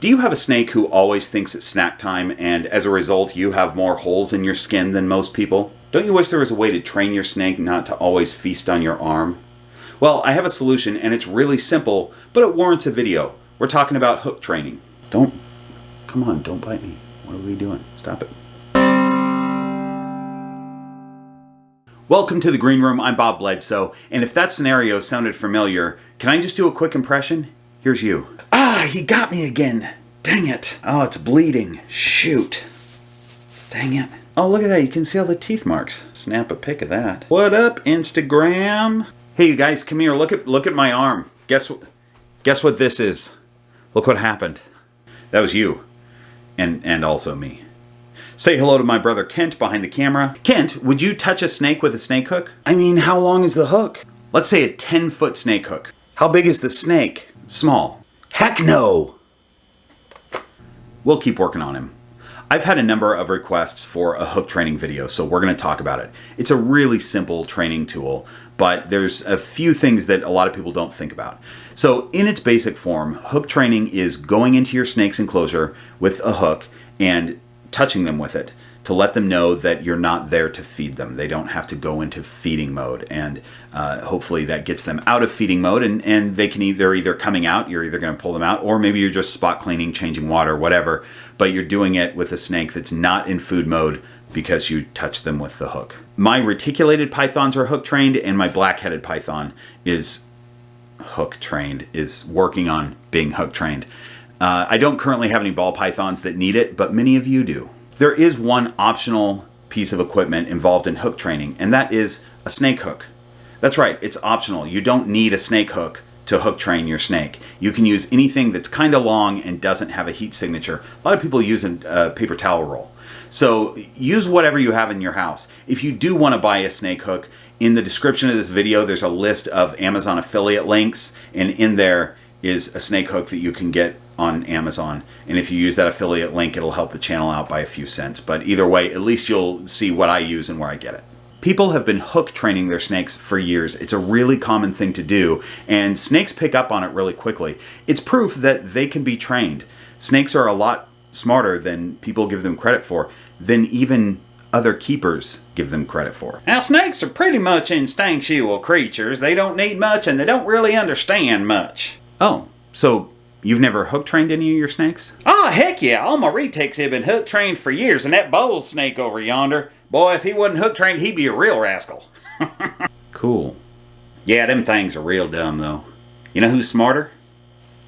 Do you have a snake who always thinks it's snack time, and as a result you have more holes in your skin than most people? Don't you wish there was a way to train your snake not to always feast on your arm? Well, I have a solution, and it's really simple, but it warrants a video. We're talking about hook training. Come on, don't bite me. What are we doing? Stop it. Welcome to the Green Room. I'm Bob Bledsoe, and if that scenario sounded familiar, can I just do a quick impression? Here's you. Ah, he got me again. Dang it. Oh, it's bleeding. Shoot. Dang it. Oh, look at that. You can see all the teeth marks. Snap a pic of that. What up, Instagram? Hey, you guys, come here. Look at my arm. Guess what this is? Look what happened. That was you. And also me. Say hello to my brother Kent behind the camera. Kent, would you touch a snake with a snake hook? I mean, how long is the hook? Let's say a 10-foot snake hook. How big is the snake? Small. Heck no! We'll keep working on him. I've had a number of requests for a hook training video, so we're going to talk about it. It's a really simple training tool, but there's a few things that a lot of people don't think about. So in its basic form, hook training is going into your snake's enclosure with a hook and touching them with it to let them know that you're not there to feed them. They don't have to go into feeding mode, and hopefully that gets them out of feeding mode, and they can either coming out, you're either going to pull them out, or maybe you're just spot cleaning, changing water, whatever, but you're doing it with a snake that's not in food mode because you touch them with the hook. My reticulated pythons are hook trained, and my black-headed python is hook trained, is working on being hook trained. I don't currently have any ball pythons that need it, but many of you do. There is one optional piece of equipment involved in hook training, and that is a snake hook. That's right, it's optional. You don't need a snake hook to hook train your snake. You can use anything that's kind of long and doesn't have a heat signature. A lot of people use a paper towel roll. So use whatever you have in your house. If you do want to buy a snake hook, in the description of this video there's a list of Amazon affiliate links, and in there is a snake hook that you can get on Amazon, and if you use that affiliate link it'll help the channel out by a few cents, but either way at least you'll see what I use and where I get it. People have been hook training their snakes for years. It's a really common thing to do, and snakes pick up on it really quickly. It's proof that they can be trained. Snakes are a lot smarter than people give them credit for, than even other keepers give them credit for. Now, snakes are pretty much instinctual creatures. They don't need much and they don't really understand much. Oh, so you've never hook trained any of your snakes? Oh, heck yeah. All my retics have been hook trained for years, and that bull snake over yonder, boy, if he wasn't hook trained, he'd be a real rascal. Cool. Yeah, them things are real dumb, though. You know who's smarter?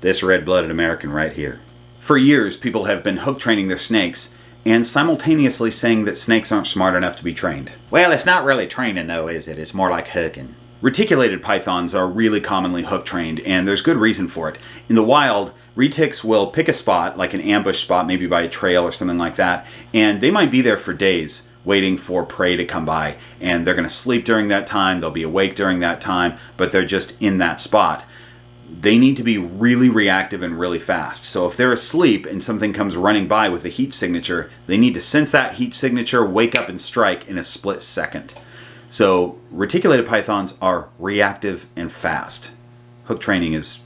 This red-blooded American right here. For years, people have been hook training their snakes and simultaneously saying that snakes aren't smart enough to be trained. Well, it's not really training, though, is it? It's more like hooking. Reticulated pythons are really commonly hook trained, and there's good reason for it. In the wild, retics will pick a spot, like an ambush spot, maybe by a trail or something like that, and they might be there for days waiting for prey to come by, and they're going to sleep during that time, they'll be awake during that time, but they're just in that spot. They need to be really reactive and really fast. So if they're asleep and something comes running by with a heat signature, they need to sense that heat signature, wake up and strike in a split second. So reticulated pythons are reactive and fast. Hook training is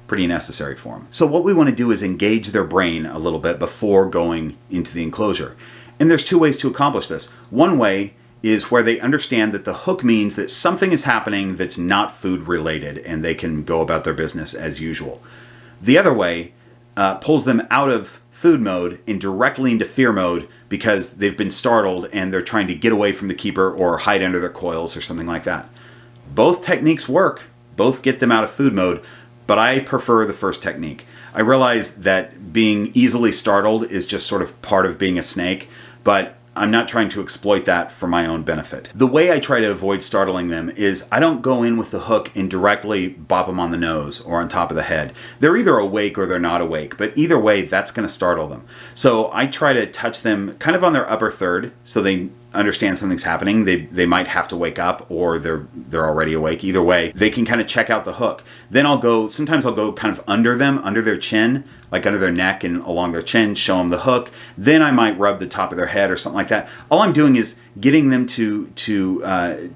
pretty necessary for them. So what we want to do is engage their brain a little bit before going into the enclosure. And there's two ways to accomplish this. One way is where they understand that the hook means that something is happening that's not food related, and they can go about their business as usual. The other way pulls them out of food mode and directly into fear mode because they've been startled and they're trying to get away from the keeper or hide under their coils or something like that. Both techniques work. Both get them out of food mode, but I prefer the first technique. I realize that being easily startled is just sort of part of being a snake, but I'm not trying to exploit that for my own benefit. The way I try to avoid startling them is I don't go in with the hook and directly bop them on the nose or on top of the head. They're either awake or they're not awake, but either way, that's going to startle them. So I try to touch them kind of on their upper third so they understand something's happening. They might have to wake up, or they're already awake. Either way, they can kind of check out the hook. Then sometimes I'll go kind of under them, under their chin, like under their neck and along their chin, show them the hook. Then I might rub the top of their head or something like that. All I'm doing is getting them to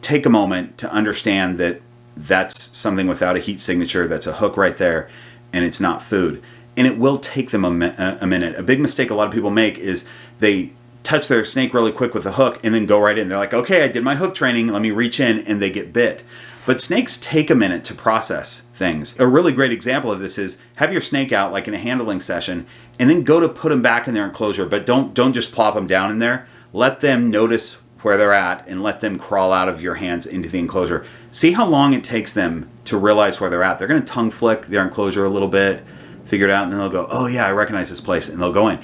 take a moment to understand that that's something without a heat signature, that's a hook right there, and it's not food. and it will take them a minute. A big mistake a lot of people make is they touch their snake really quick with a hook and then go right in. They're like, okay, I did my hook training, let me reach in, and they get bit. But snakes take a minute to process things. A really great example of this is have your snake out like in a handling session and then go to put them back in their enclosure, but don't just plop them down in there. Let them notice where they're at and let them crawl out of your hands into the enclosure. See how long it takes them to realize where they're at. They're going to tongue flick their enclosure a little bit, figure it out, and then they'll go, oh yeah, I recognize this place, and they'll go in.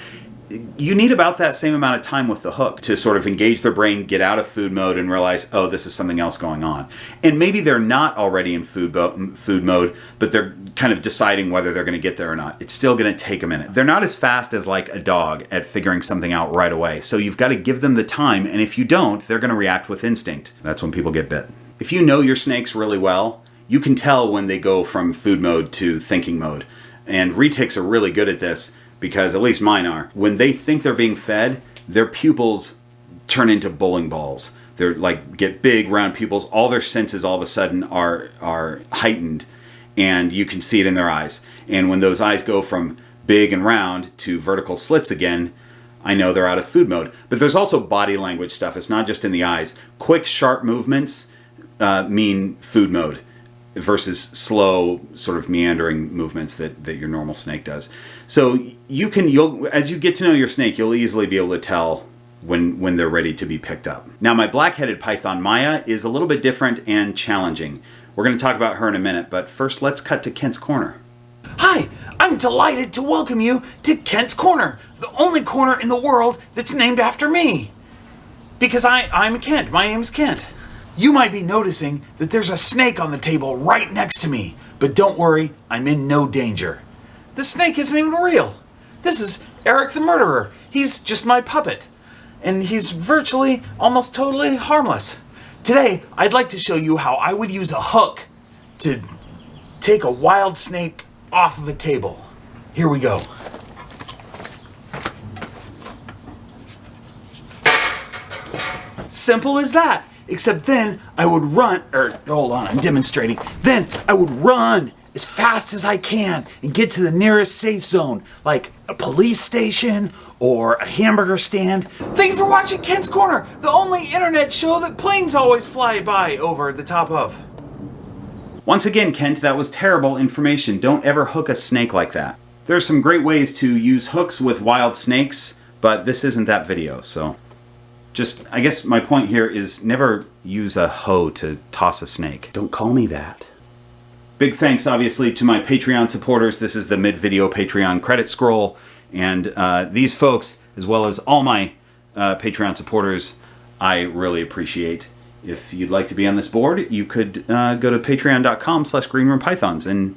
You need about that same amount of time with the hook to sort of engage their brain, get out of food mode, and realize, oh, this is something else going on. And maybe they're not already in food mode, but they're kind of deciding whether they're going to get there or not. It's still going to take a minute. They're not as fast as like a dog at figuring something out right away. So you've got to give them the time, and if you don't, they're going to react with instinct. That's when people get bit. If you know your snakes really well, you can tell when they go from food mode to thinking mode. And retics are really good at this, because at least mine are. When they think they're being fed, their pupils turn into bowling balls. They're like, get big round pupils. All their senses all of a sudden are heightened, and you can see it in their eyes. And when those eyes go from big and round to vertical slits again, I know they're out of food mode. But there's also body language stuff. It's not just in the eyes. Quick, sharp movements mean food mode versus slow, sort of meandering movements that your normal snake does. So you'll as you get to know your snake, you'll easily be able to tell when they're ready to be picked up. Now, my black-headed python, Maya, is a little bit different and challenging. We're going to talk about her in a minute, but first let's cut to Kent's Corner. Hi, I'm delighted to welcome you to Kent's Corner, the only corner in the world that's named after me. Because I'm Kent, my name's Kent. You might be noticing that there's a snake on the table right next to me, but don't worry, I'm in no danger. The snake isn't even real. This is Eric the murderer. He's just my puppet, and he's virtually, almost totally harmless. Today, I'd like to show you how I would use a hook to take a wild snake off of a table. Here we go. Simple as that. Except then I would run, hold on, I'm demonstrating. Then I would run as fast as I can and get to the nearest safe zone, like a police station or a hamburger stand. Thank you for watching Kent's Corner, the only internet show that planes always fly by over the top of. Once again, Kent, that was terrible information. Don't ever hook a snake like that. There are some great ways to use hooks with wild snakes, but this isn't that video, so I guess my point here is never use a hoe to toss a snake. Don't call me that. Big thanks, obviously, to my Patreon supporters. This is the mid-video Patreon credit scroll, and these folks, as well as all my Patreon supporters, I really appreciate. If you'd like to be on this board, you could go to patreon.com/greenroompythons and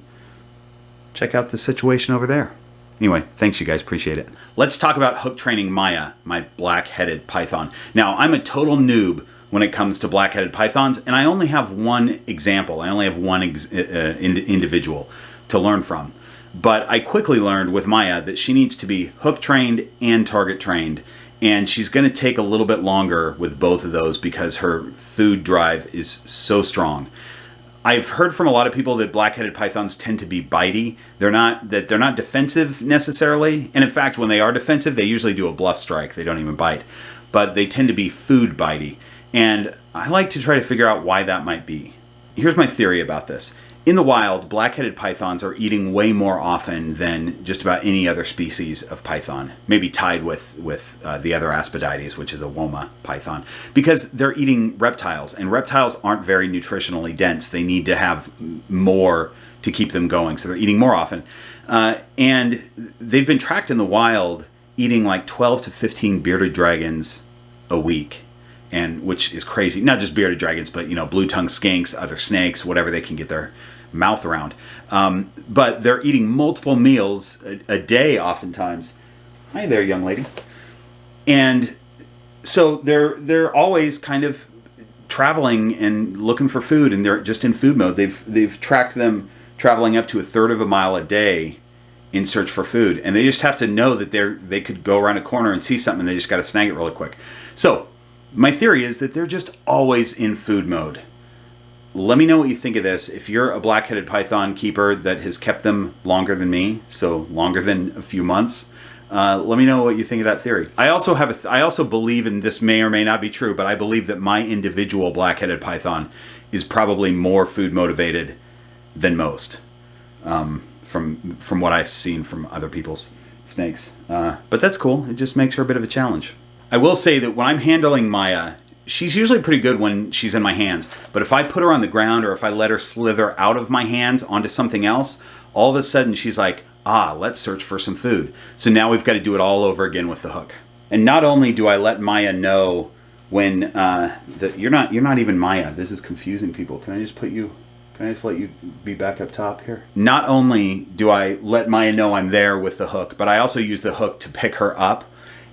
check out the situation over there. Anyway, thanks you guys, appreciate it. Let's talk about hook training Maya, my black-headed python. Now, I'm a total noob when it comes to black-headed pythons, and I only have one example. I only have one individual to learn from. But I quickly learned with Maya that she needs to be hook trained and target trained, and she's going to take a little bit longer with both of those because her food drive is so strong. I've heard from a lot of people that black-headed pythons tend to be bitey. They're not defensive necessarily, and in fact, when they are defensive, they usually do a bluff strike. They don't even bite, but they tend to be food bitey, and I like to try to figure out why that might be. Here's my theory about this. In the wild, black-headed pythons are eating way more often than just about any other species of python, maybe tied with the other Aspidites, which is a woma python, because they're eating reptiles, and reptiles aren't very nutritionally dense. They need to have more to keep them going, so they're eating more often. And they've been tracked in the wild eating like 12 to 15 bearded dragons a week. And which is crazy. Not just bearded dragons, but blue-tongued skinks, other snakes, whatever they can get their mouth around. But they're eating multiple meals a day, oftentimes. Hi there, young lady. And so they're always kind of traveling and looking for food, and they're just in food mode. They've tracked them traveling up to 1/3 of a mile a day in search for food, and they just have to know that they could go around a corner and see something, and they just got to snag it really quick. So my theory is that they're just always in food mode. let me know what you think of this. If you're a black-headed python keeper that has kept them longer than me, so longer than a few months, let me know what you think of that theory. I also believe, and this may or may not be true, but I believe that my individual black-headed python is probably more food motivated than most, from what I've seen from other people's snakes. But that's cool. It just makes her a bit of a challenge. I will say that when I'm handling Maya, she's usually pretty good when she's in my hands. But if I put her on the ground or if I let her slither out of my hands onto something else, all of a sudden she's like, let's search for some food. So now we've got to do it all over again with the hook. And not only do I let Maya know when you're not even Maya. This is confusing people. Can I just let you be back up top here? Not only do I let Maya know I'm there with the hook, but I also use the hook to pick her up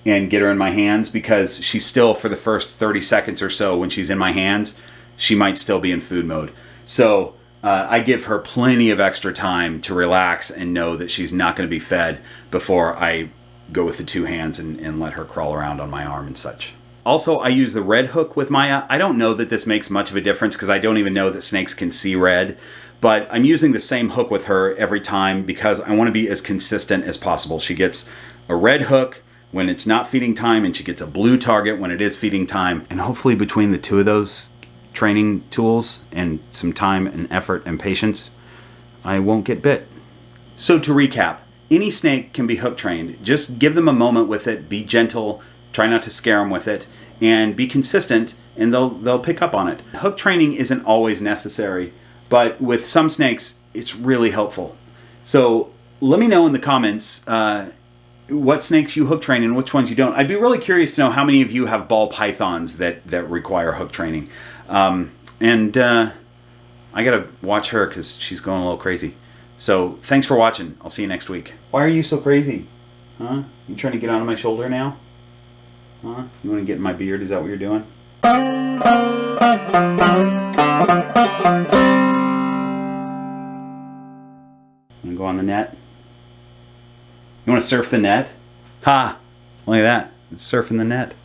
and get her in my hands, because she's still, for the first 30 seconds or so when she's in my hands, she might still be in food mode. So I give her plenty of extra time to relax and know that she's not going to be fed before I go with the two hands and let her crawl around on my arm and such. Also, I use the red hook with Maya. I don't know that this makes much of a difference because I don't even know that snakes can see red, but I'm using the same hook with her every time because I want to be as consistent as possible. She gets a red hook when it's not feeding time, and she gets a blue target when it is feeding time. And hopefully between the two of those training tools and some time and effort and patience, I won't get bit. So to recap, any snake can be hook trained. Just give them a moment with it, be gentle, try not to scare them with it, and be consistent, and they'll pick up on it. Hook training isn't always necessary, but with some snakes, it's really helpful. So let me know in the comments what snakes you hook train and which ones you don't. I'd be really curious to know how many of you have ball pythons that require hook training. I gotta watch her because she's going a little crazy. So thanks for watching. I'll see you next week. Why are you so crazy? Huh? You trying to get onto my shoulder now? Huh? You want to get in my beard? Is that what you're doing? Want to go on the net? You want to surf the net? Ha! Look at that. It's surfing the net.